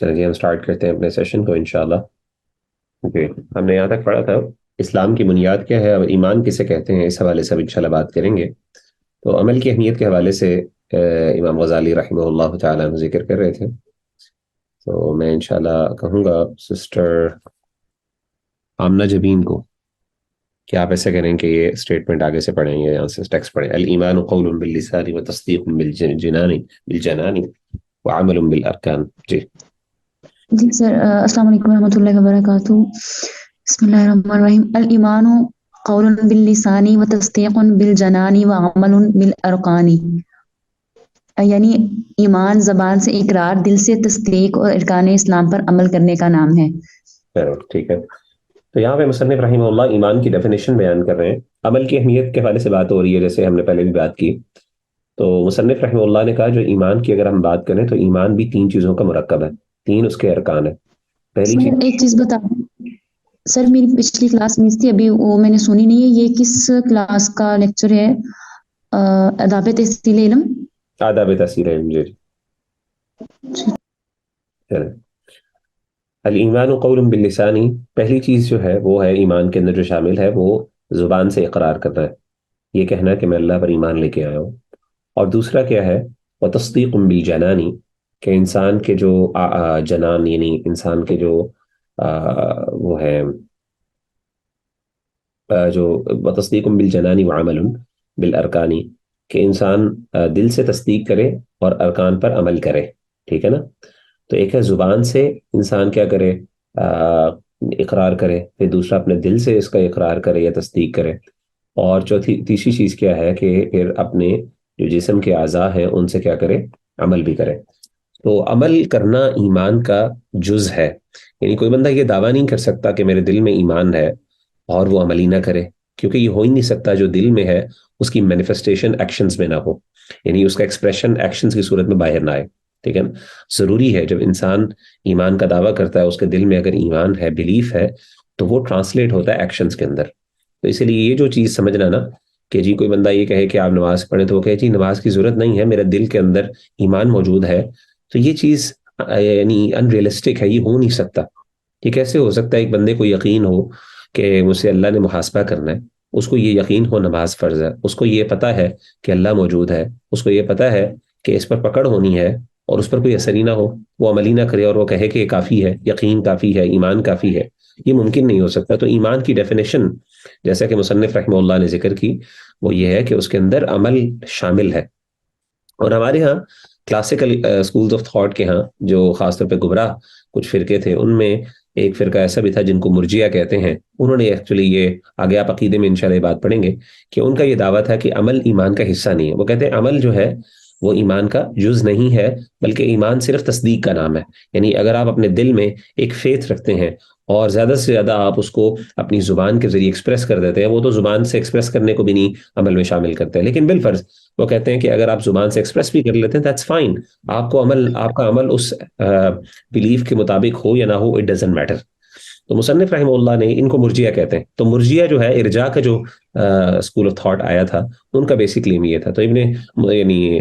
چلیے ہم سٹارٹ کرتے ہیں اپنے سیشن کو انشاءاللہ. جی. ہم نے یہاں تک پڑھا تھا اسلام کی بنیاد کیا ہے اور ایمان کسے کہتے ہیں، اس حوالے سے اب انشاءاللہ بات کریں گے. تو عمل کی اہمیت کے حوالے سے امام غزالی رحمہ اللہ تعالیٰ عنہ ذکر کر رہے تھے. تو میں انشاءاللہ کہوں گا سسٹر آمنہ جبین کو کہ آپ ایسے کریں کہ یہ اسٹیٹمنٹ آگے سے پڑھیں گے، یہاں سے ٹیکسٹ پڑھیں. الایمان قول باللسان وتصدیق بالجنان وعمل بالارکان. جی. جی سر، السلام علیکم ورحمۃ اللہ وبرکاتہ. بسم اللہ الرحمن الرحیم. الایمان قول باللسان وتصدیق بالجنان وعمل بالارکان. یعنی ایمان زبان سے اقرار، دل سے تصدیق اور ارکان اسلام پر عمل کرنے کا نام ہے. ٹھیک ہے. تو یہاں پہ مصنف رحمہ اللہ ایمان کی ڈیفینیشن بیان کر رہے ہیں. عمل کی اہمیت کے حوالے سے بات ہو رہی ہے، جیسے ہم نے پہلے بھی بات کی. تو مصنف رحمہ اللہ نے کہا جو ایمان کی اگر ہم بات کریں تو ایمان بھی تین چیزوں کا مرکب ہے، تین اس کے ارکان ہیں. پہلی چیز سر ایک چیز بتا دیں، سر میری پچھلی کلاس مس تھی، ابھی وہ میں نے سنی نہیں ہے. یہ کس کلاس کا لیکچر ہے؟ آداب تحصیل علم. آداب تحصیل علم. جی. الایمان قول باللسانی، پہلی چیز جو ہے وہ ہے ایمان کے اندر جو شامل ہے وہ زبان سے اقرار کرنا ہے، یہ کہنا ہے کہ میں اللہ پر ایمان لے کے آیا ہوں. اور دوسرا کیا ہے، وتصدیق بالجنانی، کہ انسان کے جو جنان یعنی انسان کے جو وہ ہے جو وتصدیق بالجنانی وعمل بالارکانی، کہ انسان دل سے تصدیق کرے اور ارکان پر عمل کرے. ٹھیک ہے نا. تو ایک ہے زبان سے انسان کیا کرے، اقرار کرے، پھر دوسرا اپنے دل سے اس کا اقرار کرے یا تصدیق کرے، اور چوتھی تیسری چیز کیا ہے کہ پھر اپنے جو جسم کے اعضاء ہیں ان سے کیا کرے، عمل بھی کرے. تو عمل کرنا ایمان کا جز ہے. یعنی کوئی بندہ یہ دعویٰ نہیں کر سکتا کہ میرے دل میں ایمان ہے اور وہ عمل ہی نہ کرے، کیونکہ یہ ہو ہی نہیں سکتا. جو دل میں ہے اس کی مینیفیسٹیشن ایکشنز میں نہ ہو، یعنی اس کا ایکسپریشن ایکشنز کی صورت میں باہر نہ آئے. ٹھیک ہے نا. ضروری ہے جب انسان ایمان کا دعویٰ کرتا ہے، اس کے دل میں اگر ایمان ہے، بلیف ہے، تو وہ ٹرانسلیٹ ہوتا ہے ایکشنز کے اندر. تو اسی لیے یہ جو چیز سمجھنا نا کہ جی کوئی بندہ یہ کہے کہ آپ نماز پڑھیں تو وہ کہے جی نماز کی ضرورت نہیں ہے، میرے دل کے اندر ایمان موجود ہے، تو یہ چیز یعنی ان ریئلسٹک ہے، یہ ہو نہیں سکتا. یہ کیسے ہو سکتا ہے ایک بندے کو یقین ہو کہ مجھ سے اللہ نے محاسبہ کرنا ہے، اس کو یہ یقین ہو نماز فرض ہے، اس کو یہ پتہ ہے کہ اللہ موجود ہے، اس کو یہ پتہ ہے کہ اس پر پکڑ ہونی ہے اور اس پر کوئی اثر ہی نہ ہو، وہ عمل ہی نہ کرے اور وہ کہے کہ یہ کافی ہے، یقین کافی ہے، ایمان کافی ہے. یہ ممکن نہیں ہو سکتا. تو ایمان کی ڈیفینیشن جیسا کہ مصنف رحمہ اللہ نے ذکر کی وہ یہ ہے کہ اس کے اندر عمل شامل ہے. اور ہمارے ہاں کلاسیکل اسکولز آف تھاٹ کے ہاں جو خاص طور پہ گمراہ کچھ فرقے تھے، ان میں ایک فرقہ ایسا بھی تھا جن کو مرجیہ کہتے ہیں. انہوں نے ایکچولی یہ آگے آپ عقیدے میں انشاءاللہ بات پڑھیں گے کہ ان کا یہ دعویٰ تھا کہ عمل ایمان کا حصہ نہیں ہے. وہ کہتے ہیں عمل جو ہے وہ ایمان کا جز نہیں ہے، بلکہ ایمان صرف تصدیق کا نام ہے. یعنی اگر آپ اپنے دل میں ایک فیتھ رکھتے ہیں اور زیادہ سے زیادہ آپ اس کو اپنی زبان کے ذریعے ایکسپریس کر دیتے ہیں، وہ تو زبان سے ایکسپریس کرنے کو بھی نہیں عمل میں شامل کرتے ہیں، لیکن بالفرض وہ کہتے ہیں کہ اگر آپ زبان سے ایکسپریس بھی کر لیتے ہیں دیٹس فائن، آپ کو عمل، آپ کا عمل اس بلیف کے مطابق ہو یا نہ ہو، اٹ ڈزنٹ میٹر. تو مصنف رحمہ اللہ نے ان کو مرجیہ کہتے ہیں. تو مرجیہ جو ہے ارجاء کا جو اسکول آف تھاٹ آیا تھا، ان کا بیسک کلیم یہ تھا. تو یعنی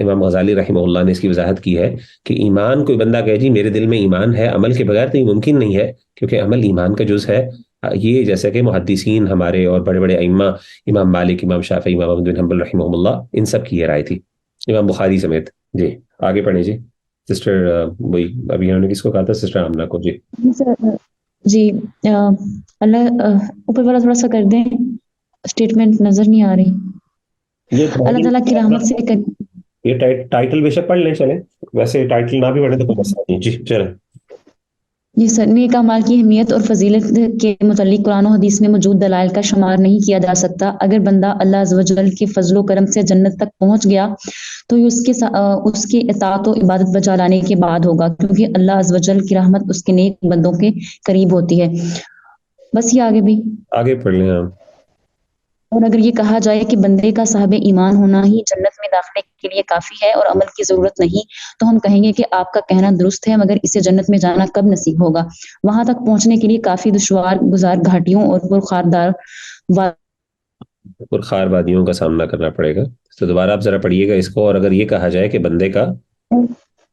امام غزالی رحمہ اللہ نے اس کی وضاحت کی ہے کہ ایمان، کوئی بندہ کہے جی میرے دل میں ایمان ہے عمل کے بغیر، تو یہ ممکن نہیں ہے، کیونکہ عمل ایمان کا جز ہے. یہ جیسا کہ محدثین ہمارے اور بڑے بڑے ائمہ، امام مالک، امام شافعی، امام احمد بن حنبل رحمہ اللہ، ان سب کی یہ رائے تھی، امام بخاری سمیت. جی آگے پڑھیں جی. سسٹر وہی ابھی انہوں نے کس کو کہا تھا، سسٹر آمنہ کو. جی جی اللہ اوپر والا تھوڑا سا کر دیں، اسٹیٹمنٹ نظر نہیں آ رہی. اللہ تعالیٰ کی رحمت سے یہ ٹائٹل بے شک پڑھ لیں، چلیں ویسے ٹائٹل نہ بھی پڑھیں تو کوئی مسئلہ نہیں. جی چلیں. یہ سر، نیک اعمال کی اہمیت اور فضیلت کے متعلق قرآن و حدیث میں موجود دلائل کا شمار نہیں کیا جا سکتا. اگر بندہ اللہ عز و جل کے فضل و کرم سے جنت تک پہنچ گیا تو یہ اس کی اطاعت و عبادت بجا لانے کے بعد ہوگا، کیونکہ اللہ عز و جل کی رحمت اس کے نیک بندوں کے قریب ہوتی ہے. بس یہ آگے پڑھ لیں آپ. اور اگر یہ کہا جائے کہ بندے کا صاحب ایمان ہونا ہی جنت میں داخلے کے لیے کافی ہے اور عمل کی ضرورت نہیں، تو ہم کہیں گے کہ آپ کا کہنا درست ہے، مگر اسے جنت میں جانا کب نصیب ہوگا؟ وہاں تک پہنچنے کے لیے کافی دشوار گزار گھاٹیوں اور پرخاردار پرخار وادیوں کا سامنا کرنا پڑے گا. تو دوبارہ آپ ذرا پڑھیے گا اس کو. اور اگر یہ کہا جائے کہ بندے کا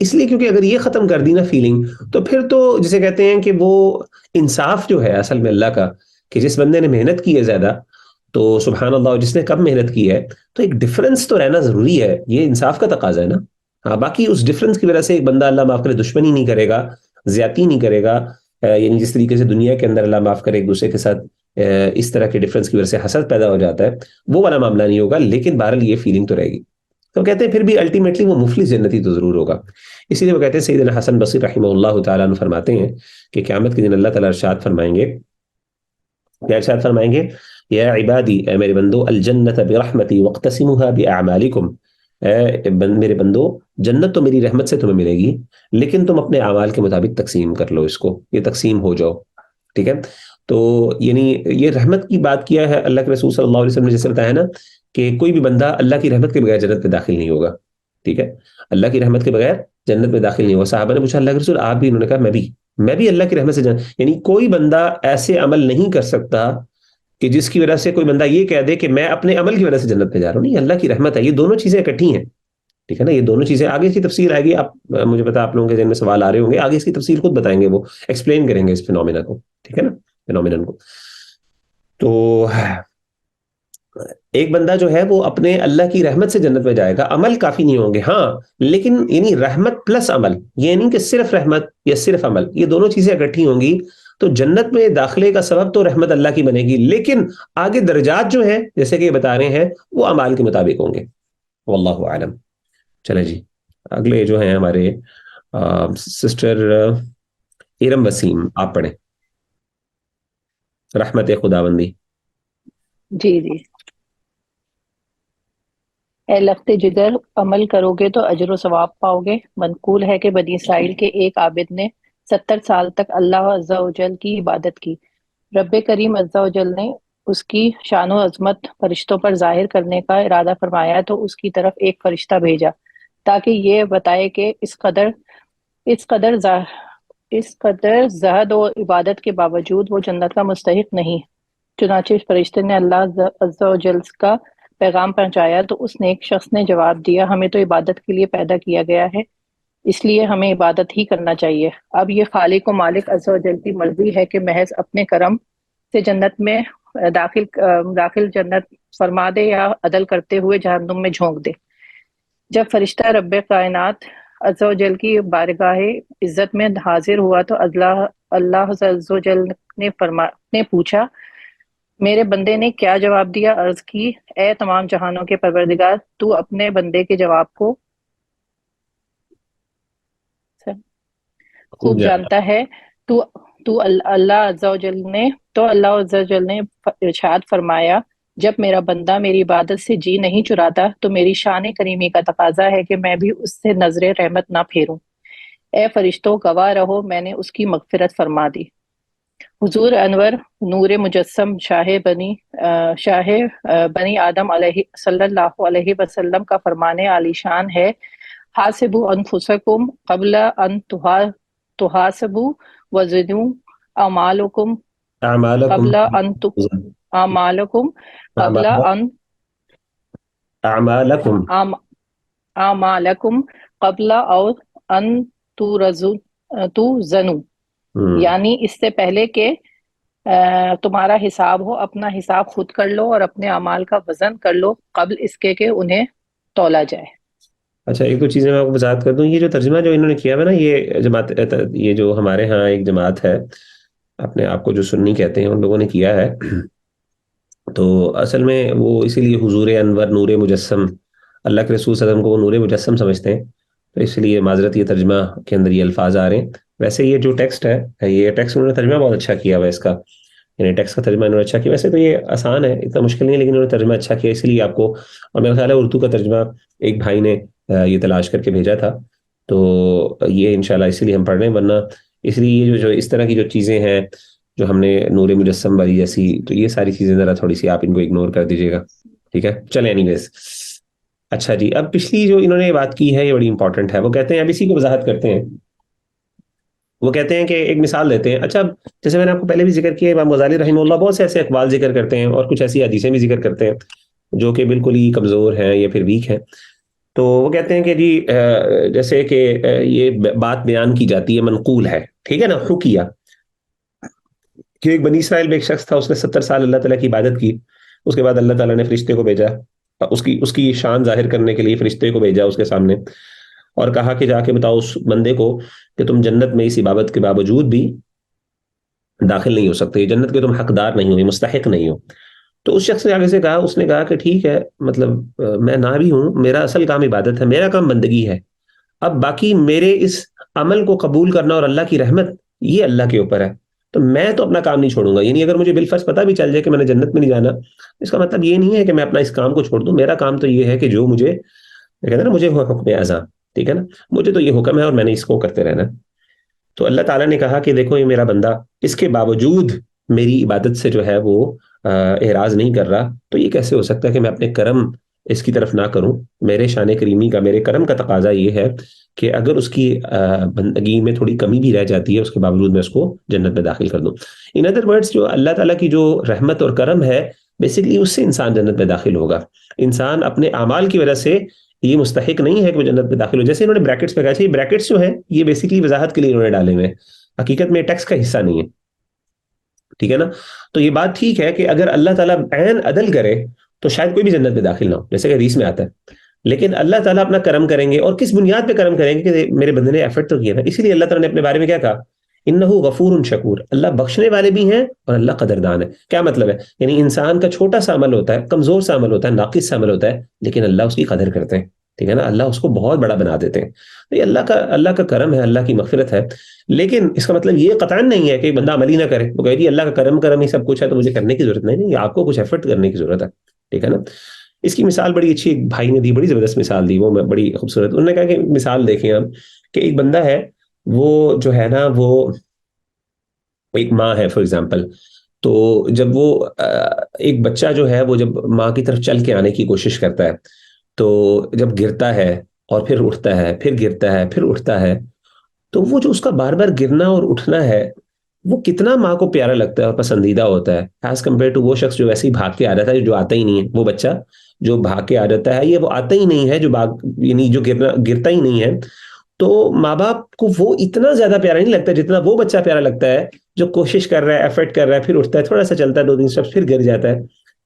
اس لیے کیونکہ اگر یہ ختم کر دی نا فیلنگ، تو پھر تو جسے کہتے ہیں کہ وہ انصاف جو ہے اصل میں اللہ کا، کہ جس بندے نے محنت کی ہے زیادہ تو سبحان اللہ، اور جس نے کم محنت کی ہے تو ایک ڈفرنس تو رہنا ضروری ہے، یہ انصاف کا تقاضا ہے نا. ہاں باقی اس ڈفرنس کی وجہ سے ایک بندہ اللہ معاف کرے دشمنی نہیں کرے گا، زیادتی نہیں کرے گا، یعنی جس طریقے سے دنیا کے اندر اللہ معاف کرے ایک دوسرے کے ساتھ اس طرح کے ڈفرنس کی وجہ سے حسد پیدا ہو جاتا ہے، وہ والا معاملہ نہیں ہوگا، لیکن بہرحال یہ فیلنگ تو رہے گی. تو کہتے ہیں پھر بھی الٹیمیٹلی وہ مفلس جنتی تو ضرور ہوگا. اسی لیے وہ کہتے ہیں سیدنا حسن بصری رحمہ اللہ تعالیٰ عنہ فرماتے ہیں کہ قیامت کے دن اللہ تعالیٰ ارشاد فرمائیں گے، کیا ارشاد فرمائیں گے؟ یا عبادی، اے میرے بندو، الجنت برحمتی واقتسموها باعمالکم، میرے بندو جنت تو میری رحمت سے تمہیں ملے گی، لیکن تم اپنے اعمال کے مطابق تقسیم کر لو، اس کو یہ تقسیم ہو جاؤ. ٹھیک ہے، تو یعنی یہ رحمت کی بات کیا ہے اللہ کے رسول صلی اللہ علیہ وسلم نے جیسے بتایا نا کہ کوئی بھی بندہ اللہ کی رحمت کے بغیر جنت میں داخل نہیں ہوگا. ٹھیک ہے، اللہ کی رحمت کے بغیر جنت میں داخل نہیں ہوگا. صحابہ نے پوچھا اللہ کے رسول آپ بھی؟ انہوں نے کہا میں بھی اللہ کی رحمت سے یعنی کوئی بندہ ایسے عمل نہیں کر سکتا کہ جس کی وجہ سے کوئی بندہ یہ کہہ دے کہ میں اپنے عمل کی وجہ سے جنت میں جا رہا ہوں. نہیں، اللہ کی رحمت ہے، یہ دونوں چیزیں اکٹھی ہیں. ٹھیک ہے نا، یہ دونوں چیزیں آگے اس کی تفصیل آئے گی. آپ مجھے پتا آپ لوگوں کے ذہن میں سوال آ رہے ہوں گے، آگے اس کی تفصیل خود بتائیں گے، وہ ایکسپلین کریں گے اس فینومینا کو. ٹھیک ہے نا، فینومینن کو. تو ایک بندہ جو ہے وہ اپنے اللہ کی رحمت سے جنت میں جائے گا، عمل کافی نہیں ہوں گے ہاں، لیکن یعنی رحمت پلس عمل، یہ نہیں کہ صرف رحمت یا صرف عمل، یہ دونوں چیزیں اکٹھی ہوں گی. تو جنت میں داخلے کا سبب تو رحمت اللہ کی بنے گی، لیکن آگے درجات جو ہیں جیسے کہ یہ بتا رہے ہیں وہ اعمال کے مطابق ہوں گے. واللہ اعلم. چلے جی، اگلے جو ہیں ہمارے سسٹر ارم وسیم، آپ پڑھیں رحمت خداوندی. جی جی. اے لخت جگر، عمل کرو گے تو اجر و ثواب پاؤ گے. منقول ہے کہ بنی اسرائیل کے ایک عابد نے 70 سال تک اللہ عز و جل کی عبادت کی. رب کریم عز و جل نے اس کی شان و عظمت فرشتوں پر ظاہر کرنے کا ارادہ فرمایا تو اس کی طرف ایک فرشتہ بھیجا تاکہ یہ بتائے کہ اس قدر زہد و عبادت کے باوجود وہ جنت کا مستحق نہیں. چنانچہ اس فرشتے نے اللہ عز و جل کا پیغام پہنچایا تو اس نیک شخص نے جواب دیا، ہمیں تو عبادت کے لیے پیدا کیا گیا ہے، اس لیے ہمیں عبادت ہی کرنا چاہیے. اب یہ خالق و مالک عز و جل کی مرضی ہے کہ محض اپنے کرم سے جنت میں داخل جنت فرما دے یا عدل کرتے ہوئے جہنم میں جھونک دے. جب فرشتہ رب کائنات عز و جل کی بارگاہ عزت میں حاضر ہوا تو اللہ عز و جل نے پوچھا، میرے بندے نے کیا جواب دیا؟ عرض کی، اے تمام جہانوں کے پروردگار، تو اپنے بندے کے جواب کو خوب جانتا ہے. تو اللہ عز و جل نے ارشاد فرمایا، جب میرا بندہ میری عبادت سے جی نہیں چراتا تو میری شان کریمی کا تقاضا ہے کہ میں بھی اس سے نظر رحمت نہ پھیروں. اے فرشتوں گواہ رہو، میں نے اس کی مغفرت فرما دی. حضور انور نور مجسم شاہ بنی آدم علیہ صلی اللہ علیہ وسلم کا فرمان عالی شان ہے، حاسبوا انفسکم قبل ان تحاسبوا وزنوا اعمالکم قبل ان اعمالکم قبل ان اعمالکم قبل اور ان توزنوا، یعنی اس سے پہلے کہ تمہارا حساب ہو اپنا حساب خود کر لو اور اپنے اعمال کا وزن کر لو قبل اس کے کہ انہیں تولا جائے. اچھا، ایک دو چیزیں میں آپ کو وضاحت کر دوں. یہ جو ترجمہ جو انہوں نے کیا ہے نا، یہ جماعت، یہ جو ہمارے ہاں ایک جماعت ہے اپنے آپ کو جو سنی کہتے ہیں، ان لوگوں نے کیا ہے. تو اصل میں وہ اسی لیے حضور انور نور مجسم، اللہ کے رسول صلی اللہ علیہ وسلم کو وہ نور مجسم سمجھتے ہیں، تو اس لیے معذرت یہ ترجمہ کے اندر یہ الفاظ آ رہے ہیں. ویسے یہ جو ٹیکسٹ ہے، یہ ٹیکسٹ انہوں نے ترجمہ بہت اچھا کیا ہوا ہے اس کا، یعنی ٹیکسٹ کا ترجمہ انہوں نے اچھا کیا. ویسے تو یہ آسان ہے، اتنا مشکل نہیں ہے، لیکن انہوں نے ترجمہ اچھا کیا، اس لیے آپ کو. اور میرا خیال ہے اردو کا ترجمہ ایک بھائی نے یہ تلاش کر کے بھیجا تھا، تو یہ انشاءاللہ اسی لیے ہم پڑھ رہے ہیں. ورنہ اس لیے یہ جو اس طرح کی جو چیزیں ہیں جو ہم نے نور مجسم والی جیسی، تو یہ ساری چیزیں ذرا تھوڑی سی آپ ان کو اگنور کر دیجیے گا. ٹھیک ہے، چلیں اینی ویز. اچھا جی، اب پچھلی جو انہوں نے بات کی ہے یہ بڑی امپورٹنٹ ہے. وہ کہتے ہیں، اب اسی کو وضاحت کرتے ہیں. وہ کہتے ہیں کہ ایک مثال دیتے ہیں. اچھا، جیسے میں نے آپ کو پہلے بھی ذکر کیا، امام غزالی رحمہ اللہ بہت سے ایسے اقوال ذکر کرتے ہیں اور کچھ ایسی حدیثیں بھی ذکر کرتے ہیں جو کہ بالکل ہی کمزور ہیں یا پھر ویک ہیں. تو وہ کہتے ہیں کہ جی جیسے کہ یہ بات بیان کی جاتی ہے، منقول ہے، ٹھیک ہے نا، حکیہ، کہ ایک بنی اسرائیل میں ایک شخص تھا، اس نے 70 سال اللہ تعالیٰ کی عبادت کی، اس کے بعد اللہ تعالیٰ نے فرشتے کو بھیجا، اس کی شان ظاہر کرنے کے لیے فرشتے کو بھیجا اس کے سامنے، اور کہا کہ جا کے بتاؤ اس بندے کو کہ تم جنت میں اس عبادت کے باوجود بھی داخل نہیں ہو سکتے، جنت کے تم حقدار نہیں ہو، مستحق نہیں ہو۔ تو اس شخص نے آگے سے کہا، اس نے کہا کہ ٹھیک ہے، مطلب میں نہ بھی ہوں، میرا اصل کام عبادت ہے، میرا کام بندگی ہے، اب باقی میرے اس عمل کو قبول کرنا اور اللہ کی رحمت یہ اللہ کے اوپر ہے، تو میں تو اپنا کام نہیں چھوڑوں گا۔ یعنی اگر مجھے بالفرض پتہ بھی چل جائے کہ میں نے جنت میں نہیں جانا، اس کا مطلب یہ نہیں ہے کہ میں اپنا اس کام کو چھوڑ دوں، میرا کام تو یہ ہے کہ جو مجھے کہتے ہیں نا، مجھے حکم اعظم، ٹھیک ہے نا، مجھے تو یہ حکم ہے اور میں نے اس کو کرتے رہنا۔ تو اللہ تعالیٰ نے کہا کہ دیکھو یہ میرا بندہ اس کے باوجود میری عبادت سے جو ہے وہ اعراض نہیں کر رہا، تو یہ کیسے ہو سکتا ہے کہ میں اپنے کرم اس کی طرف نہ کروں؟ میرے شان کریمی کا، میرے کرم کا تقاضا یہ ہے کہ اگر اس کی بندگی میں تھوڑی کمی بھی رہ جاتی ہے، اس کے باوجود میں اس کو جنت میں داخل کر دوں۔ ان ادر ورڈز، جو اللہ تعالیٰ کی جو رحمت اور کرم ہے، بیسیکلی اس سے انسان جنت میں داخل ہوگا۔ انسان اپنے اعمال کی وجہ سے یہ مستحق نہیں ہے کہ وہ جنت میں داخل ہو۔ جیسے انہوں نے بریکٹس پہ کہا، یہ بریکٹس جو ہیں یہ بیسیکلی وضاحت کے لیے انہوں نے ڈالے ہوئے ہیں، حقیقت میں ٹیکس کا حصہ نہیں ہے، ٹھیک ہے نا۔ تو یہ بات ٹھیک ہے کہ اگر اللہ تعالیٰ عین عدل کرے تو شاید کوئی بھی جنت میں داخل نہ ہو، جیسے کہ حدیث میں آتا ہے، لیکن اللہ تعالیٰ اپنا کرم کریں گے، اور کس بنیاد پہ کرم کریں گے کہ میرے بندے نے ایفرٹ تو کیا تھا، اسی لیے اللہ تعالیٰ نے اپنے بارے میں کیا کہا، انہ غفور شکور، اللہ بخشنے والے بھی ہیں اور اللہ قدردان ہے۔ کیا مطلب ہے؟ یعنی انسان کا چھوٹا سا عمل ہوتا ہے، کمزور سا عمل ہوتا ہے، ناقص سا عمل ہوتا ہے، لیکن اللہ اس کی قدر کرتے ہیں، ٹھیک ہے نا، اللہ اس کو بہت بڑا بنا دیتے ہیں۔ تو یہ اللہ کا کرم ہے، اللہ کی مغفرت ہے۔ لیکن اس کا مطلب یہ قطعاً نہیں ہے کہ ایک بندہ عمل ہی نہ کرے، وہ کہے جی اللہ کا کرم ہی سب کچھ ہے تو مجھے کرنے کی ضرورت نہیں، آپ کو کچھ ایفرٹ کرنے کی ضرورت ہے، ٹھیک ہے نا۔ اس کی مثال بڑی اچھی ایک بھائی نے دی، بڑی زبردست مثال دی، وہ بڑی خوبصورت۔ انہوں نے کہا کہ مثال دیکھیں آپ، کہ ایک بندہ ہے، وہ جو ہے نا، وہ ایک ماں ہے فار ایگزامپل، تو جب وہ ایک بچہ جو ہے وہ جب ماں کی طرف چل کے آنے کی کوشش کرتا ہے، تو جب گرتا ہے اور پھر اٹھتا ہے، پھر گرتا ہے، پھر اٹھتا ہے، تو وہ جو اس کا بار بار گرنا اور اٹھنا ہے، وہ کتنا ماں کو پیارا لگتا ہے اور پسندیدہ ہوتا ہے، ایز کمپیئر ٹو وہ شخص جو ویسے ہی بھاگ کے آ جاتا ہے، جو آتا ہی نہیں ہے، وہ بچہ جو بھاگ کے آ جاتا ہے، یہ وہ آتا ہی نہیں ہے، جو یعنی جو گرتا ہی نہیں ہے۔ تو ماں باپ کو وہ اتنا زیادہ پیارا نہیں لگتا جتنا وہ بچہ پیارا لگتا ہے جو کوشش کر رہا ہے، ایفرٹ کر رہا ہے، پھر اٹھتا ہے، تھوڑا سا چلتا ہے، 2-3 اسٹیپس، پھر گر جاتا ہے۔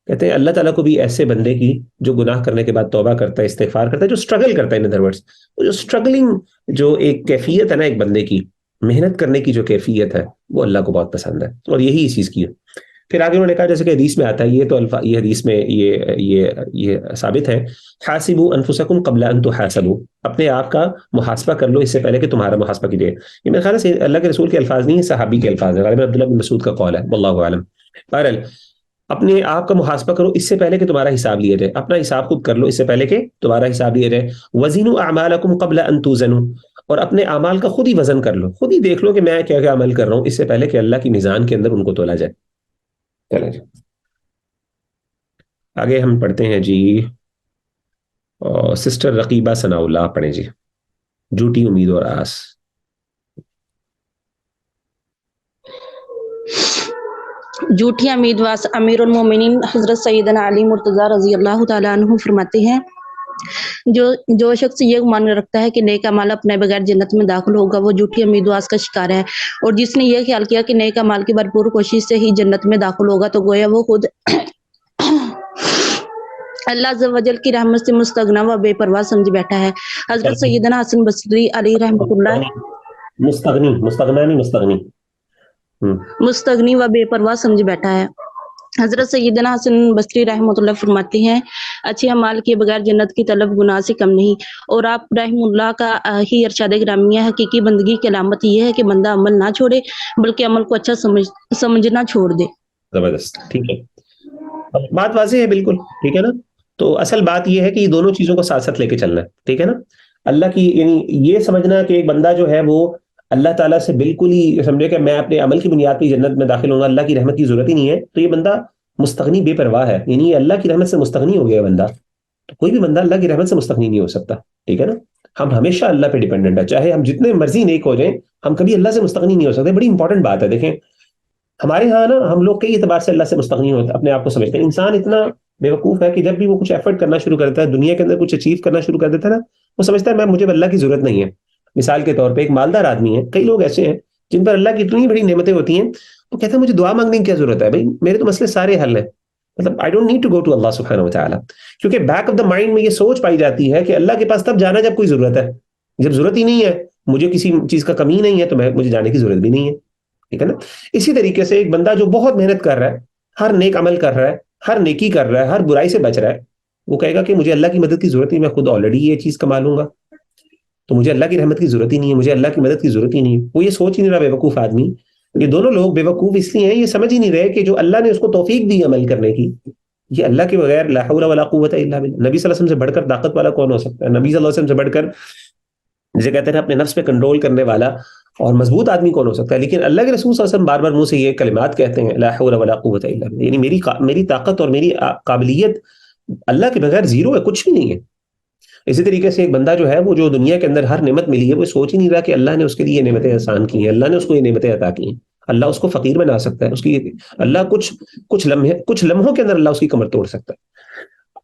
کہتے ہیں اللہ تعالیٰ کو بھی ایسے بندے کی جو گناہ کرنے کے بعد توبہ کرتا ہے، استغفار کرتا ہے، جو اسٹرگل کرتا ہے، ان ادر ورڈز وہ جو اسٹرگلنگ جو ایک کیفیت ہے نا ایک بندے کی، محنت کرنے کی جو کیفیت ہے، وہ اللہ کو بہت پسند ہے، اور یہی اس چیز کی ہے۔ پھر آگے انہوں نے کہا، جیسے کہ حدیث میں آتا ہے، یہ تو یہ حدیث میں یہ ثابت ہے، حاسبوا انفسکم قبل ان تحاسبوا، اپنے آپ کا محاسبہ کر لو اس سے پہلے کہ تمہارا محاسبہ کیجیے۔ یہ میرے خیال سے اللہ کے رسول کے الفاظ نہیں ہیں، صحابی کے الفاظ ہیں، غالباً عبداللہ بن مسعود کا قول ہے، واللہ اعلم۔ بہرحال اپنے آپ کا محاسبہ کرو اس سے پہلے کہ تمہارا حساب لیا جائے، اپنا حساب خود کر لو اس سے پہلے کہ تمہارا حساب لیا جائے۔ وزنوا اعمالکم قبل ان توزنوا، اور اپنے اعمال کا خود ہی وزن کر لو، خود ہی دیکھ لو کہ میں کیا کیا عمل کر رہا ہوں، اس سے پہلے کہ اللہ کی میزان کے اندر ان کو تولا جائے۔ چلیں جی آگے ہم پڑھتے ہیں جی، سسٹر رقیبہ ثناء اللہ پڑھیں جی، جھوٹی امید اور آس۔ جھوٹی امید واس امیر المومنین حضرت سیدنا علی مرتضیٰ رضی اللہ تعالیٰ عنہ فرماتے ہیں، جو شخص یہ گمان رکھتا ہے کہ نیک اعمال اپنے بغیر جنت میں داخل ہوگا، وہ جھوٹی امیدواز کا شکار ہے، اور جس نے یہ خیال کیا کہ نیک اعمال کی بھرپور کوشش سے ہی جنت میں داخل ہوگا، تو گویا وہ خود اللہ عز و جل کی رحمت سے مستغنا و بے پرواہ سمجھ بیٹھا ہے۔ حضرت سیدنا حسن بصری علیہ رحمۃ اللہ مستغنی و بے پرواہ سمجھ بیٹھا ہے۔ حضرت سیدنا حسن بصری رحمۃ اللہ فرماتے ہیں، اچھے اعمال کے بغیر جنت کی طلب گناہ سے کم نہیں، اور آپ رحم اللہ کا ہی ارشاد گرامی ہے، حقیقی بندگی کی علامت یہ ہے کہ بندہ عمل نہ چھوڑے بلکہ عمل کو اچھا سمجھنا چھوڑ دے۔ زبردست، ٹھیک ہے، بات واضح ہے بالکل، ٹھیک ہے نا۔ تو اصل بات یہ ہے کہ یہ دونوں چیزوں کو ساتھ ساتھ لے کے چلنا ہے، ٹھیک ہے نا۔ اللہ کی یعنی یہ سمجھنا کہ ایک بندہ جو ہے وہ اللہ تعالیٰ سے بالکل ہی سمجھے کہ میں اپنے عمل کی بنیاد پہ جنت میں داخل ہوں گا، اللہ کی رحمت کی ضرورت ہی نہیں ہے، تو یہ بندہ مستغنی بے پرواہ ہے، یعنی یہ اللہ کی رحمت سے مستغنی ہو گیا بندہ۔ تو کوئی بھی بندہ اللہ کی رحمت سے مستغنی نہیں ہو سکتا، ٹھیک ہے نا۔ ہم ہمیشہ اللہ پہ ڈیپینڈنٹ ہے، چاہے ہم جتنے مرضی نیک ہو جائیں، ہم کبھی اللہ سے مستغنی نہیں ہو سکتے۔ بڑی انپورٹنٹ بات ہے، دیکھیں ہمارے ہاں نا ہم لوگ کئی اعتبار سے اللہ سے مستغنی ہوتے اپنے آپ کو سمجھتے ہیں، انسان اتنا بیوقوف ہے کہ جب بھی وہ کچھ ایفرٹ کرنا شروع کرتا ہے, دنیا کے اندر کچھ اچیو کرنا شروع کر دیتا ہے نا, وہ سمجھتا ہے مجھے اللہ کی ضرورت نہیں ہے. مثال کے طور پہ ایک مالدار آدمی ہے, کئی لوگ ایسے ہیں جن پر اللہ کی اتنی بڑی نعمتیں ہوتی ہیں, وہ کہتا ہے مجھے دعا مانگنے کی کیا ضرورت ہے, بھائی میرے تو مسئلے سارے حل ہیں, مطلب I don't need to go to اللہ سبحانہ و تعالیٰ. کیونکہ بیک آف دا مائنڈ میں یہ سوچ پائی جاتی ہے کہ اللہ کے پاس تب جانا جب کوئی ضرورت ہے, جب ضرورت ہی نہیں ہے, مجھے کسی چیز کا کمی نہیں ہے تو مجھے جانے کی ضرورت بھی نہیں ہے. ٹھیک ہے نا. اسی طریقے سے ایک بندہ جو بہت محنت کر رہا ہے, ہر نیک عمل کر رہا ہے, ہر نیکی کر رہا ہے, ہر برائی سے بچ رہا ہے, وہ کہے گا کہ مجھے اللہ کی مدد کی ضرورت نہیں, میں خود آلریڈی یہ چیز کما لوں گا, تو مجھے اللہ کی رحمت کی ضرورت ہی نہیں ہے, مجھے اللہ کی مدد کی ضرورت ہی نہیں ہے. وہ یہ سوچ ہی نہیں رہا بیوقوف آدمی. یہ دونوں لوگ بیوقوف اس لیے ہیں, یہ سمجھ ہی نہیں رہے کہ جو اللہ نے اس کو توفیق دی عمل کرنے کی, یہ اللہ کے بغیر لا حول ولا قوت الا باللہ. نبی صلی اللہ علیہ وسلم سے بڑھ کر طاقت والا کون ہو سکتا ہے؟ نبی صلی اللہ علیہ وسلم سے بڑھ کر جسے کہتے ہیں اپنے نفس پہ کنٹرول کرنے والا اور مضبوط آدمی کون ہو سکتا ہے؟ لیکن اللہ کے رسول صلی اللہ علیہ وسلم بار بار منہ سے یہ کلمات کہتے ہیں, لا حول ولا قوت الا باللہ, یعنی میری طاقت اور میری قابلیت اللہ کے بغیر زیرو ہے, کچھ بھی نہیں ہے. اسی طریقے سے ایک بندہ جو ہے, وہ جو دنیا کے اندر ہر نعمت ملی ہے, وہ سوچ ہی نہیں رہا کہ اللہ نے اس کے لیے یہ نعمتیں آسان کی ہیں, اللہ نے اس کو یہ نعمتیں عطا کی ہیں, اللہ اس کو فقیر بنا سکتا ہے, اس کی اللہ کچھ لمحوں کے اندر اللہ اس کی کمر توڑ سکتا ہے.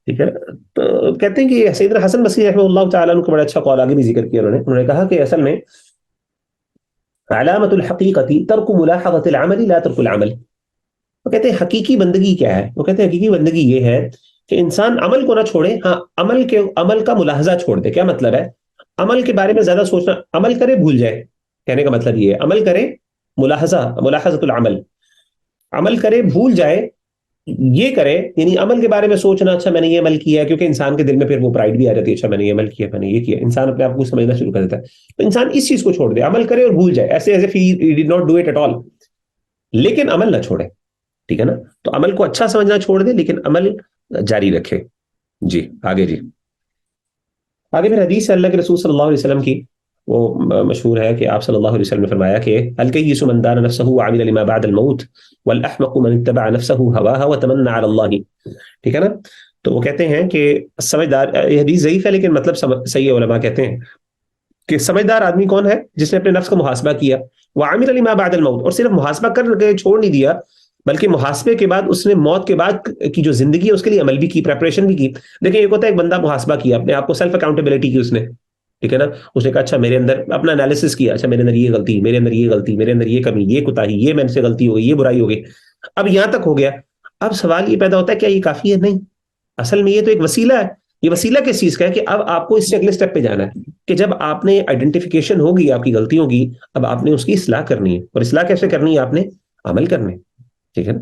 ٹھیک ہے. تو کہتے ہیں کہ سیدنا حسن بصری رحمہ اللہ تعالیٰ عنہ کو بڑا اچھا قول آگے بھی ذکر کیا انہوں نے کہا کہ اصل میں علامت الحقیقت ترک ملاحظۃ العمل لا ترک العمل. وہ کہتے ہیں حقیقی بندگی کیا ہے؟ وہ کہتے ہیں حقیقی بندگی یہ ہے کہ انسان عمل کو نہ چھوڑے, ہاں عمل کا ملاحظہ چھوڑ دے. کیا مطلب ہے؟ عمل کے بارے میں زیادہ سوچنا, عمل کرے بھول جائے, کہنے کا مطلب یہ ہے عمل کرے, ملاحظۃ العمل, عمل کرے بھول جائے, یہ کرے, یعنی عمل کے بارے میں سوچنا, اچھا میں نے یہ عمل کیا ہے, کیونکہ انسان کے دل میں پھر وہ پرائڈ بھی آ جاتی ہے, اچھا میں نے یہ عمل کیا, میں نے یہ کیا, انسان اپنے آپ کو سمجھنا شروع کر دیتا ہے. تو انسان اس چیز کو چھوڑ دے, عمل کرے اور بھول جائے, ایسے ہی did not do it at all, لیکن عمل نہ چھوڑے. ٹھیک ہے نا. تو عمل کو اچھا سمجھنا چھوڑ دے, لیکن عمل جاری رکھے. جی آگے آگے پھر حدیث ہے اللہ کے رسول صلی اللہ علیہ وسلم کی, وہ مشہور ہے کہ آپ صلی اللہ علیہ وسلم نے فرمایا کہ الکیس من دان نفسه وعمل لما بعد الموت والاحمق من اتبع نفسه هواها وتمنى على الله. ٹھیک ہے نا. تو وہ کہتے ہیں کہ سمجھدار, یہ حدیث ضعیف ہے لیکن مطلب صحیح ہے. علماء کہتے ہیں کہ سمجھدار آدمی کون ہے؟ جس نے اپنے نفس کا محاسبہ کیا, وعمل لما بعد الموت, اور صرف محاسبہ کر کے چھوڑ نہیں دیا, بلکہ محاسبے کے بعد اس نے موت کے بعد کی جو زندگی ہے اس کے لیے عمل بھی کی, پریپریشن بھی کی. دیکھیں ایک ہوتا ہے ایک بندہ محاسبہ کیا, اپنے آپ کو سیلف اکاؤنٹیبلٹی کی اس نے, ٹھیک ہے نا, اس نے کہا اچھا میرے اندر اپنا انالیسس کیا, اچھا میرے اندر یہ غلطی, میرے اندر یہ غلطی, میرے اندر یہ کمی, یہ کوتاہی, یہ میں سے غلطی ہو گئی, یہ برائی ہو گئی, اب یہاں تک ہو گیا. اب سوال یہ پیدا ہوتا ہے کیا یہ کافی ہے؟ نہیں, اصل میں یہ تو ایک وسیلہ ہے. یہ وسیلہ کس چیز کا ہے؟ کہ اب آپ کو اس سے اگلے سٹیپ پہ جانا ہے, کہ جب آپ نے آئیڈینٹیفیکیشن ہوگی آپ کی غلطیوں کی, اب آپ نے اس کی اصلاح کرنی ہے. اور اصلاح کیسے کرنی ہے؟ آپ نے عمل کرنے, ٹھیک ہے نا,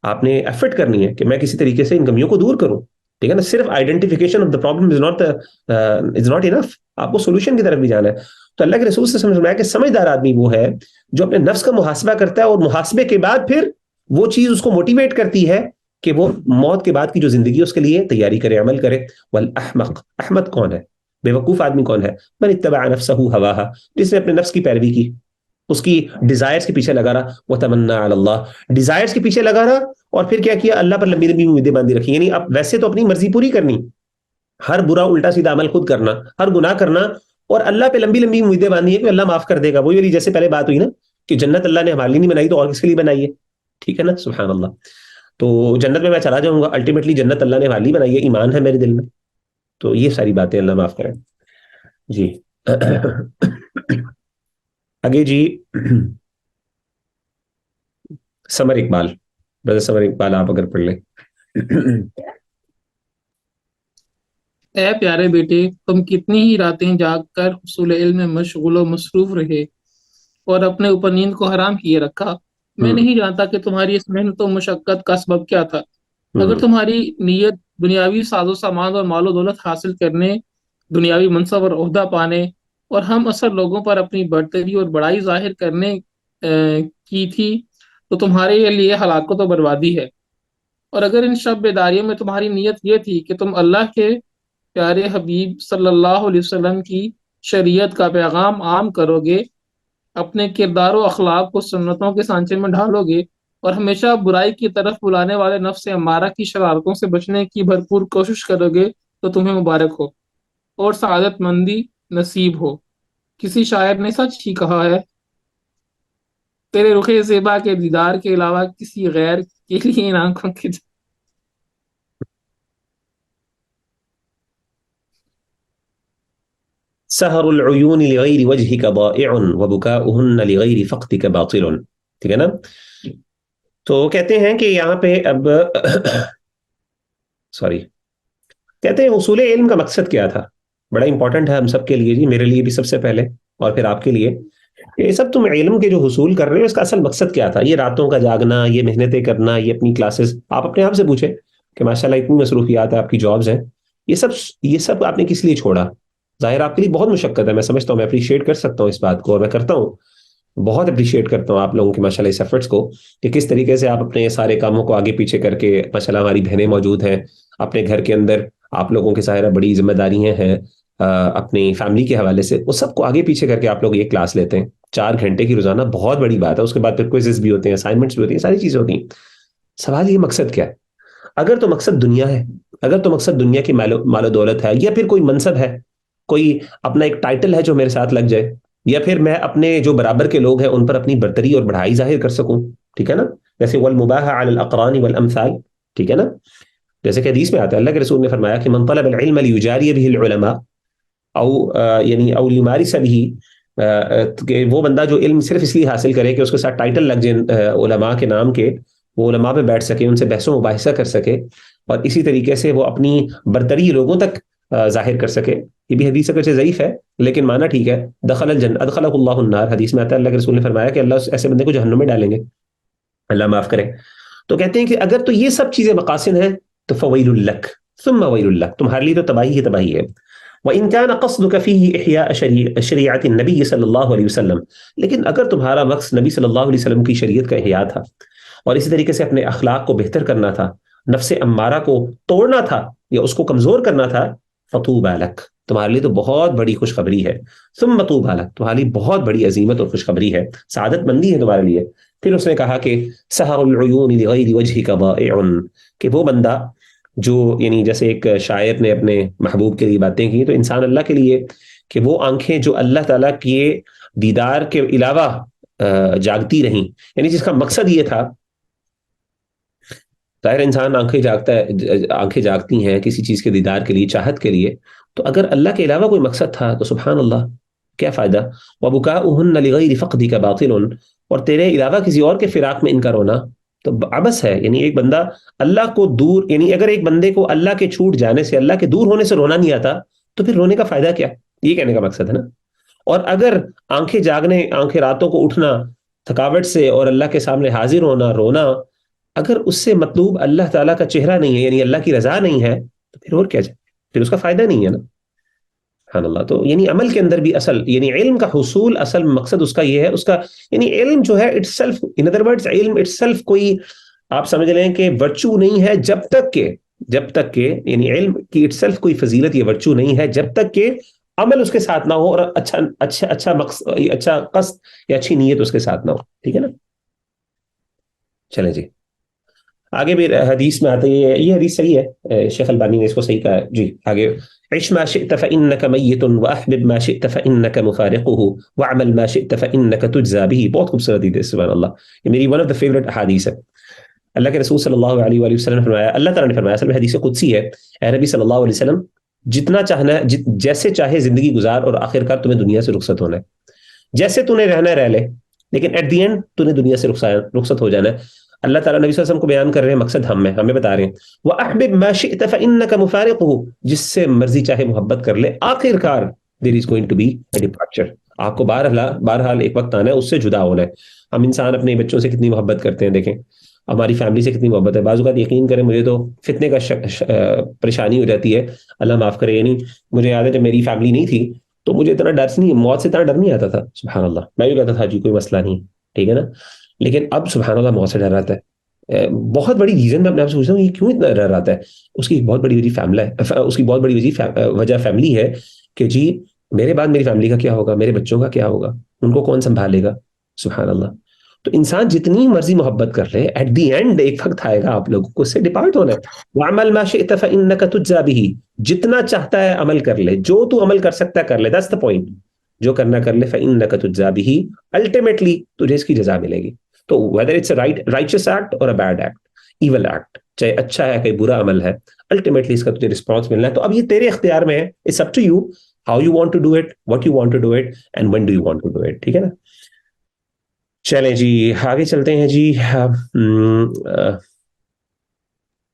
آپ نے ایفرٹ کرنی ہے کہ میں کسی طریقے سے ان کمیوں کو دور کروں. ٹھیک ہے نا. صرف identification of the problem is not enough, آپ کو سولوشن کی طرف بھی جانا ہے. تو اللہ کے رسول سے سمجھ میں آیا کہ سمجھدار آدمی وہ ہے جو اپنے نفس کا محاسبہ کرتا ہے, اور محاسبے کے بعد پھر وہ چیز اس کو موٹیویٹ کرتی ہے کہ وہ موت کے بعد کی جو زندگی اس کے لیے تیاری کرے, عمل کرے. والاحمق, احمد کون ہے؟ بے وقوف آدمی کون ہے؟ من اتبع نفسه هواها, جس نے اپنے نفس کی پیروی کی, اس کی ڈیزائرز کے پیچھے لگا رہا, وتمنى على اللہ, ڈیزائرز کے پیچھے لگا رہا, اور پھر کیا کیا؟ اللہ پر لمبی لمبی امیدیں باندھی رکھی. یعنی اب ویسے تو اپنی مرضی پوری کرنی, ہر برا الٹا سیدھا عمل خود کرنا, ہر گناہ کرنا, اور اللہ پہ لمبی لمبی امیدیں باندھی ہے کہ اللہ معاف کر دے گا. وہی والی جیسے پہلے بات ہوئی نا کہ جنت اللہ نے ہمارے لیے نہیں بنائی تو اور کس کے لیے بنائی ہے. ٹھیک ہے نا, سبحان اللہ. تو جنت میں چلا جاؤں گا, الٹیمیٹلی جنت اللہ نے ہمارے لیے بنائی ہے, ایمان ہے میرے دل میں. تو یہ ساری باتیں اللہ معاف کرے. جی آگے جی سمر اقبال, برادر سمر اقبال آپ اگر پڑھ لیں. اے پیارے بیٹے, تم کتنی ہی راتیں جاگ کر حصول علم میں مشغول و مصروف رہے اور اپنے اوپر نیند کو حرام کیے رکھا. میں نہیں جانتا کہ تمہاری اس محنت و مشقت کا سبب کیا تھا. اگر تمہاری نیت دنیاوی ساز و سامان اور مال و دولت حاصل کرنے, دنیاوی منصب اور عہدہ پانے, اور ہم اثر لوگوں پر اپنی برتری اور بڑائی ظاہر کرنے کی تھی, تو تمہارے لیے ہلاکت و بربادی ہے. اور اگر ان شب بیداریوں میں تمہاری نیت یہ تھی کہ تم اللہ کے پیارے حبیب صلی اللہ علیہ وسلم کی شریعت کا پیغام عام کرو گے, اپنے کردار و اخلاق کو سنتوں کے سانچے میں ڈھالو گے, اور ہمیشہ برائی کی طرف بلانے والے نفس امارہ کی شرارتوں سے بچنے کی بھرپور کوشش کرو گے, تو تمہیں مبارک ہو اور سعادت مندی نصیب ہو. کسی شاعر نے سچ ہی کہا ہے, تیرے رخ زیبا کے دیدار کے علاوہ کسی غیر کے لیے ان آنکھوں کی سہر العیون لغیر وجہک ضائع وبکاؤہن لغیر فقدک باطل. ٹھیک ہے نا. تو کہتے ہیں کہ یہاں پہ اب کہتے ہیں اصول علم کا مقصد کیا تھا. بڑا امپورٹنٹ ہے ہم سب کے لیے جی، میرے لیے بھی سب سے پہلے اور پھر آپ کے لیے. یہ سب تم علم کے جو حصول کر رہے ہو اس کا اصل مقصد کیا تھا؟ یہ راتوں کا جاگنا، یہ محنتیں کرنا، یہ اپنی کلاسز، آپ اپنے آپ سے پوچھیں کہ ماشاءاللہ اتنی مصروفیات ہیں، آپ کی جابز ہیں، یہ سب آپ نے کس لیے چھوڑا؟ ظاہر آپ کے لیے بہت مشقت ہے، میں سمجھتا ہوں، میں اپریشیٹ کر سکتا ہوں اس بات کو، اور میں کرتا ہوں، بہت اپریشیٹ کرتا ہوں آپ لوگوں کے ماشاءاللہ اس ایفرٹس کو، کہ کس طریقے سے آپ اپنے سارے کاموں کو آگے پیچھے کر کے، ماشاءاللہ ہماری بہنیں موجود ہیں اپنے گھر کے اندر، آپ لوگوں کے ظاہرہ بڑی ذمہ داریاں ہیں اپنی فیملی کے حوالے سے، وہ سب کو آگے پیچھے کر کے آپ لوگ یہ کلاس لیتے ہیں 4 گھنٹے کی روزانہ، بہت بڑی بات ہے. اس کے بعد پھر کوئزز بھی ہوتے ہیں، اسائنمنٹس بھی ہوتی ہیں، ساری چیزیں ہوتی ہیں. سوال یہ مقصد کیا ہے؟ اگر تو مقصد دنیا ہے، اگر تو مقصد دنیا کی مال و دولت ہے، یا پھر کوئی منصب ہے، کوئی اپنا ایک ٹائٹل ہے جو میرے ساتھ لگ جائے، یا پھر میں اپنے جو برابر کے لوگ ہیں ان پر اپنی برتری اور بڑھائی ظاہر کر سکوں، ٹھیک ہے نا، جیسے والمباح علی الاقران والامثال، ٹھیک ہے نا، جیسے کہ حدیث میں آتا ہے اللہ کے رسول نے فرمایا کہ من طلب العلم لیجاری به العلماء او لیمارس به، کہ وہ بندہ جو علم صرف اس لیے حاصل کرے کہ اس کے ساتھ ٹائٹل لگ جائے علماء کے نام کے، وہ علماء پہ بیٹھ سکے، ان سے بحث و مباحثہ کر سکے، اور اسی طریقے سے وہ اپنی برتری لوگوں تک ظاہر کر سکے. یہ بھی حدیث اگرچہ ضعیف ہے لیکن معنی ٹھیک ہے. دخل الجنہ ادخلہ اللہ النار، حدیث میں آتا ہے اللہ کے رسول نے فرمایا کہ اللہ ایسے بندے کو جہنم میں ڈالیں گے، اللہ معاف کرے. تو کہتے ہیں کہ اگر تو یہ سب چیزیں مقاصد ہیں تو فویل لک ثم ویل لک، تمہارے لیے تو تباہی ہی تباہی ہے. وَإِن كَانَ قَصْدُكَ فِيهِ إِحْيَاءَ شَرِيعَةِ النَّبِيِّ صلی اللہ علیہ وسلم، لیکن اگر تمہارا مقصد نبی صلی اللہ علیہ وسلم کی شریعت کا احیاء تھا، اور اسی طریقے سے اپنے اخلاق کو بہتر کرنا تھا، نفس امارہ کو توڑنا تھا یا اس کو کمزور کرنا تھا، فَطُوبَى لَكَ، تمہارے لیے تو بہت بڑی خوشخبری ہے. ثم طُوبَى لَكَ، تمہارے لیے بہت بڑی عظیمت اور خوشخبری ہے، سعادت مندی ہے تمہارے لیے. پھر اس نے کہا کہ سحر العیون لغیر وجہک ضائع، کہ وہ بندہ جو، یعنی جیسے ایک شاعر نے اپنے محبوب کے لیے باتیں کی، تو انسان اللہ کے لیے کہ وہ آنکھیں جو اللہ تعالیٰ کے دیدار کے علاوہ جاگتی رہیں، یعنی جس کا مقصد یہ تھا، ظاہر انسان آنکھیں جاگتی ہیں کسی چیز کے دیدار کے لیے، چاہت کے لیے، تو اگر اللہ کے علاوہ کوئی مقصد تھا تو سبحان اللہ کیا فائدہ. وَبُكَاؤُهُنَّ لِغَيْرِ فَقْدِكَ بَاطِلٌ، اور تیرے علاوہ کسی اور کے فراق میں ان کا رونا تو عبث ہے. یعنی ایک بندہ اللہ کو دور، یعنی اگر ایک بندے کو اللہ کے چھوٹ جانے سے، اللہ کے دور ہونے سے رونا نہیں آتا تو پھر رونے کا فائدہ کیا؟ یہ کہنے کا مقصد ہے نا. اور اگر آنکھیں جاگنے، آنکھیں راتوں کو اٹھنا تھکاوٹ سے اور اللہ کے سامنے حاضر ہونا، رونا، اگر اس سے مطلوب اللہ تعالیٰ کا چہرہ نہیں ہے، یعنی اللہ کی رضا نہیں ہے، تو پھر اور کیا جائے، پھر اس کا فائدہ نہیں ہے نا. سبحان اللہ. تو یعنی عمل کے اندر بھی اصل، یعنی علم کا حصول اصل مقصد اس کا یہ ہے، اس کا یعنی علم جو ہے it self, in other words علم اٹ سیلف کوئی آپ سمجھ لیں کہ ورچو نہیں ہے جب تک کہ یعنی علم کی اٹ سیلف کوئی فضیلت یا ورچو نہیں ہے جب تک کہ عمل اس کے ساتھ نہ ہو، اور اچھا مقصد، اچھا قصد یا اچھی نیت اس کے ساتھ نہ ہو. ٹھیک ہے نا. چلیں جی آگے بھی حدیث میں آتا ہے، یہ حدیث صحیح ہے، شیخ البانی نے اس کو صحیح کہا ہے. جی آگے، عش ما شئت فإنك میت واحبب ما شئت فإنك مفارقه واعمل ما شئت فإنك تجزى به. بہت خوبصورت حدیث، سبحان اللہ، یہ میری ون آف دا فیوریٹ احادیث ہے. اللہ کے رسول صلی اللہ علیہ وآلہ وسلم نے فرمایا، اللہ تعالیٰ نے فرمایا، اصل میں حدیث قدسی ہے، اے نبی صلی اللہ علیہ وسلم جتنا چاہنا ہے، جیسے چاہے زندگی گزار، اور آخرکار تمہیں دنیا سے رخصت ہونا ہے. جیسے تو نے رہنا ہے رہ لے، لیکن ایٹ دی اینڈ تو نے دنیا سے رخصت ہو جانا ہے. اللہ تعالیٰ نبی صلی اللہ علیہ وسلم کو بیان کر رہے ہیں، مقصد ہمیں بتا رہے ہیں. وَأَحْبِبْ مَا شِئْتَ فَإِنَّكَ مُفَارِقُهُ، جس سے مرضی چاہے محبت کر لے، آخر کار there is going to be a departure. آپ کو بہرحال ایک وقت آنا ہے، اس سے جدا ہونا ہے. ہم انسان اپنے بچوں سے کتنی محبت کرتے ہیں، دیکھیں ہماری فیملی سے کتنی محبت ہے. بعض اوقات یقین کریں مجھے تو فتنے کا پریشانی ہو جاتی ہے، اللہ معاف کرے. یعنی مجھے یاد ہے جب میری فیملی نہیں تھی تو مجھے اتنا ڈر نہیں، موت سے اتنا ڈر نہیں آتا تھا. سبحان اللہ، میں بھی کہتا تھا جی کوئی مسئلہ نہیں، ٹھیک ہے نا. لیکن اب سبحان اللہ موت سے ڈر آتا ہے. بہت بڑی ریزن میں اپنے آپ سے پوچھتا ہوں یہ کیوں اتنا ڈر آتا ہے. اس کی ایک بہت بڑی وجہ فیملی ہے کہ جی میرے بعد میری فیملی کا کیا ہوگا، میرے بچوں کا کیا ہوگا، ان کو کون سنبھالے گا. سبحان اللہ. تو انسان جتنی مرضی محبت کر لے، ایٹ دی اینڈ ایک وقت آئے گا آپ لوگوں کو اس سے ڈپارٹ ہونا ہے. وَعْمَلْ مَا شِئْتَ فَإِنَّكَ تُجْزَى بِهِ، جتنا چاہتا ہے عمل کر لے، جو تو عمل کر سکتا ہے کر لے، that's the point. جو کرنا کر لے، فَإِنَّكَ تُجْزَى بِهِ، الٹیمیٹلی تجھے اس کی جزا ملے گی. تو whether it's a righteous act or a bad act, evil act، چاہے اچھا ہے کہ برا عمل ہے، الٹیمیٹلی اس کا تجھے رسپانس ملنا ہے. تو اب یہ تیرے اختیار میں ہے، it's up to you how you want to do it, what you want to do it, and when do you want to do it. ٹھیک ہے نا. چلیں جی آگے چلتے ہیں جی.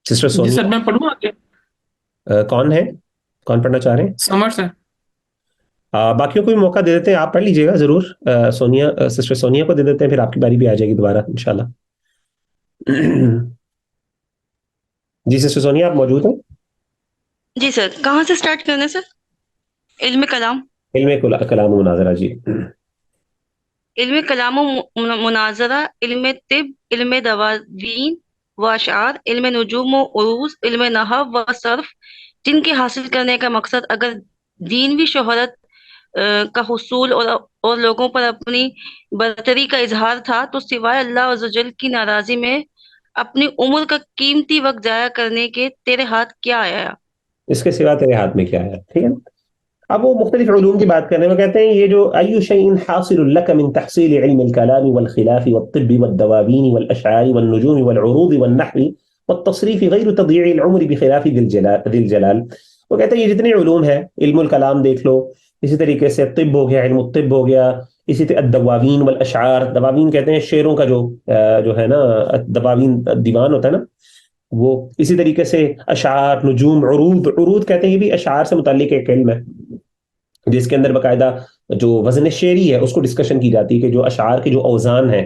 سسٹر جی سونی سر میں پڑھوں آگے. کون ہے, کون پڑھنا چاہ رہے ہیں؟ سمر سر. باقیوں کو بھی موقع دے دیتے ہیں, آپ پڑھ لیجیے گا ضرور. سونیا, سسٹر سونیا کو دے دیتے ہیں, پھر آپ کی باری بھی آ جائے گی دوبارہ انشاءاللہ. جی سسٹر سونیا آپ موجود ہیں؟ جی سر, کہاں سے سٹارٹ کرنا ہے سر؟ علم کلام. علم کلام و مناظرہ. جی علم کلام و مناظرہ, علم طب, علم دواوین و اشعار, علم نجوم و عروض, علم نحو و صرف, جن کے حاصل کرنے کا مقصد اگر دینوی شہرت کا حصول اور لوگوں پر اپنی برتری کا اظہار تھا, تو سوائے اللہ عز و جل کی ناراضی میں اپنی عمر کا قیمتی وقت ضائع کرنے کے تیرے ہاتھ کیا آیا؟ اس کے سوا تیرے ہاتھ میں کیا ہے. ٹھیک ہے. اب وہ مختلف علوم کی بات کرنے میں کہتے ہیں یہ جو ای شیء حاصل لك من تحصیل علم الكلام والخلاف والطب والدواوین والاشعار والنجوم والعروض والنحو والتصریف غیر تضییع العمر بخلاف ذی الجلال. وہ کہتے ہیں یہ جتنے علوم ہیں, علم الکلام دیکھ لو, اسی طریقے سے طب ہو گیا, علم الطب ہو گیا, اسی طرح الدواوین والاشعار, دواوین کہتے ہیں شعروں کا جو ہے نا, دواوین دیوان ہوتا ہے نا وہ, اسی طریقے سے اشعار, نجوم, عروض کہتے ہیں یہ بھی اشعار سے متعلق ایک علم ہے جس کے اندر باقاعدہ جو وزن شعری ہے اس کو ڈسکشن کی جاتی ہے کہ جو اشعار کے جو اوزان ہیں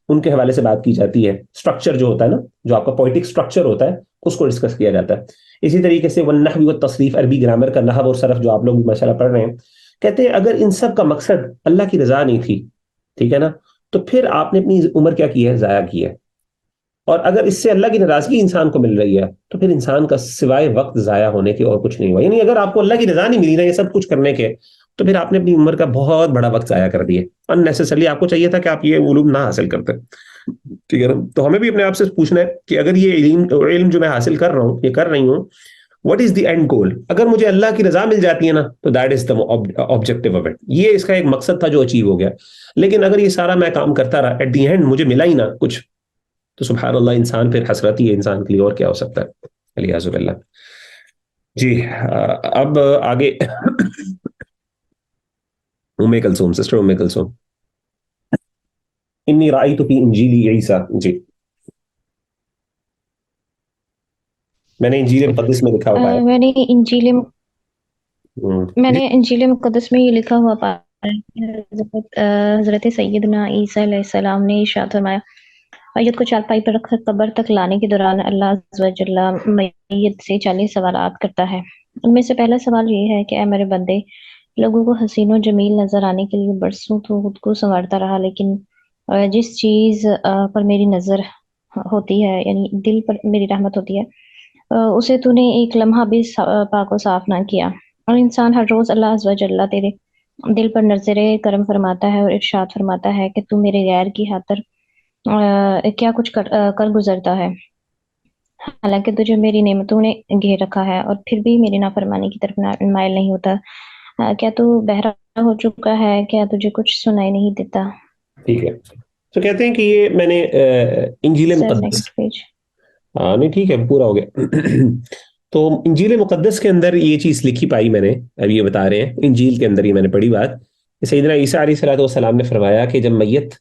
ان کے حوالے سے بات کی جاتی ہے. سٹرکچر جو ہوتا ہے نا, جو آپ کا پوئٹک سٹرکچر ہوتا ہے اس کو ڈسکس کیا جاتا ہے. اسی طریقے سے والنحو والتصریف, عربی گرامر کا نحو اور صرف جو آپ لوگ ماشاءاللہ پڑھ رہے ہیں, کہتے ہیں اگر ان سب کا مقصد اللہ کی رضا نہیں تھی, ٹھیک ہے نا, تو پھر آپ نے اپنی عمر کیا کی ہے, ضائع کی ہے. اور اگر اس سے اللہ کی ناراضگی انسان کو مل رہی ہے تو پھر انسان کا سوائے وقت ضائع ہونے کے اور کچھ نہیں ہوا. یعنی اگر آپ کو اللہ کی رضا نہیں ملی نا یہ سب کچھ کرنے کے, تو پھر آپ نے اپنی عمر کا بہت بڑا وقت ضائع کر دیا. اننیسیسرلی آپ کو چاہیے تھا کہ آپ یہ علوم نہ حاصل کرتے. ٹھیک ہے نا. تو ہمیں بھی اپنے آپ سے پوچھنا ہے کہ اگر یہ علم جو میں حاصل کر رہا ہوں, یہ کر رہی ہوں, what is the end goal؟ اگر مجھے اللہ کی رضا مل جاتی ہے نا تو that is the objective of it. یہ اس کا ایک مقصد تھا جو اچیو ہو گیا. لیکن اگر یہ سارا میں کام کرتا رہا, ایٹ دی اینڈ مجھے ملا ہی نہ کچھ, تو سبحان اللہ انسان پھر حسرت ہی ہے انسان کے لیے, اور کیا ہو سکتا ہے. الیاذ باللہ. جی اب آگے ام کلثوم, سسٹر ام کلثوم. انی رأیت فی انجیل عیسیٰ. جی میں نے انجیل مقدس میں لکھا ہوا ہے. میں نے انجیل مقدس میں یہ لکھا ہوا پایا کہ حضرت سیدنا عیسیٰ علیہ السلام نے ارشاد فرمایا, میت کو چارپائی پر رکھ کر قبر تک لانے کے دوران اللہ عز و جل میت سے 40 سوالات کرتا ہے. ان میں سے پہلا سوال یہ ہے کہ اے میرے بندے, لوگوں کو حسین و جمیل نظر آنے کے لیے برسوں تو خود کو سنوارتا رہا, لیکن جس چیز پر میری نظر ہوتی ہے, یعنی دل پر میری رحمت ہوتی ہے, اسے تو نے ایک لمحہ بھی پاک و صاف نہ کیا. اور انسان ہر روز اللہ عز و جل تیرے دل پر نظر کرم فرماتا ہے اور ارشاد فرماتا ہے کہ تو میرے غیر کی خاطر کیا کچھ کر گزرتا ہے, حالانکہ تجھے میری نعمتوں نے گھیر رکھا ہے اور پھر بھی میری نافرمانی کی طرف مائل نہیں ہوتا. کیا تو بہرا ہو چکا ہے, کیا تجھے کچھ سنائی نہیں دیتا؟ ٹھیک ہے. تو کہتے ہیں کہ یہ میں نے انجیل مقدس, نہیں ٹھیک ہے پورا ہو گیا. تو انجیل مقدس کے اندر یہ چیز لکھی پائی میں نے, اب یہ بتا رہے ہیں انجیل کے اندر یہ میں نے پڑھی بات, سیدنا عیسیٰ علیہ السلام نے فرمایا کہ جب میت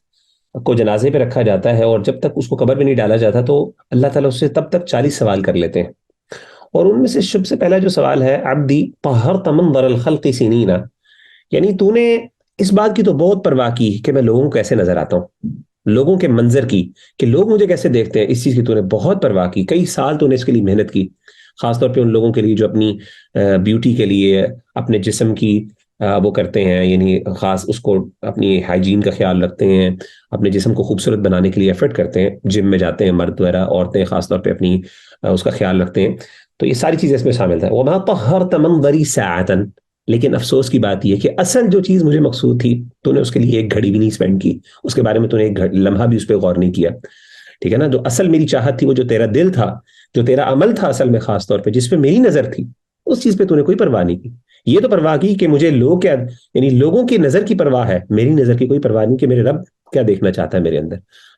کو جنازے پہ رکھا جاتا ہے اور جب تک اس کو قبر میں نہیں ڈالا جاتا تو اللہ تعالیٰ اس سے تب تک 40 سوال کر لیتے ہیں. اور ان میں سے سب سے پہلا جو سوال ہے, عبدی طہرت منظر الخلق سنینا, یعنی تو نے اس بات کی تو بہت پرواہ کی کہ میں لوگوں کو کیسے نظر آتا ہوں, لوگوں کے منظر کی, کہ لوگ مجھے کیسے دیکھتے ہیں, اس چیز کی تو نے بہت پرواہ کی. کئی سال تو نے اس کے لیے محنت کی, خاص طور پہ ان لوگوں کے لیے جو اپنی بیوٹی کے لیے اپنے جسم کی وہ کرتے ہیں, یعنی خاص اس کو اپنی ہائیجین کا خیال رکھتے ہیں, اپنے جسم کو خوبصورت بنانے کے لیے ایفرٹ کرتے ہیں, جم میں جاتے ہیں مرد وغیرہ, عورتیں خاص طور پہ اپنی اس کا خیال رکھتے ہیں. تو یہ ساری چیزیں اس میں شامل تھا. وما طہرت منظری ساعتا, لیکن افسوس کی بات یہ کہ اصل جو چیز مجھے مقصود تھی تو نے اس کے لیے ایک گھڑی بھی نہیں اسپینڈ کی, اس کے بارے میں تو نے ایک لمحہ بھی اس پہ غور نہیں کیا. ٹھیک ہے نا. جو اصل میری چاہت تھی, وہ جو تیرا دل تھا, جو تیرا عمل تھا اصل میں خاص طور پہ جس پہ میری نظر تھی, اس چیز پہ تو نے کوئی پرواہ نہیں کی. یہ تو پرواہ کی کہ مجھے لوگ کیا, یعنی لوگوں کی نظر کی پرواہ ہے, میری نظر کی کوئی پرواہ نہیں کہ میرے رب کیا دیکھنا چاہتا ہے میرے اندر.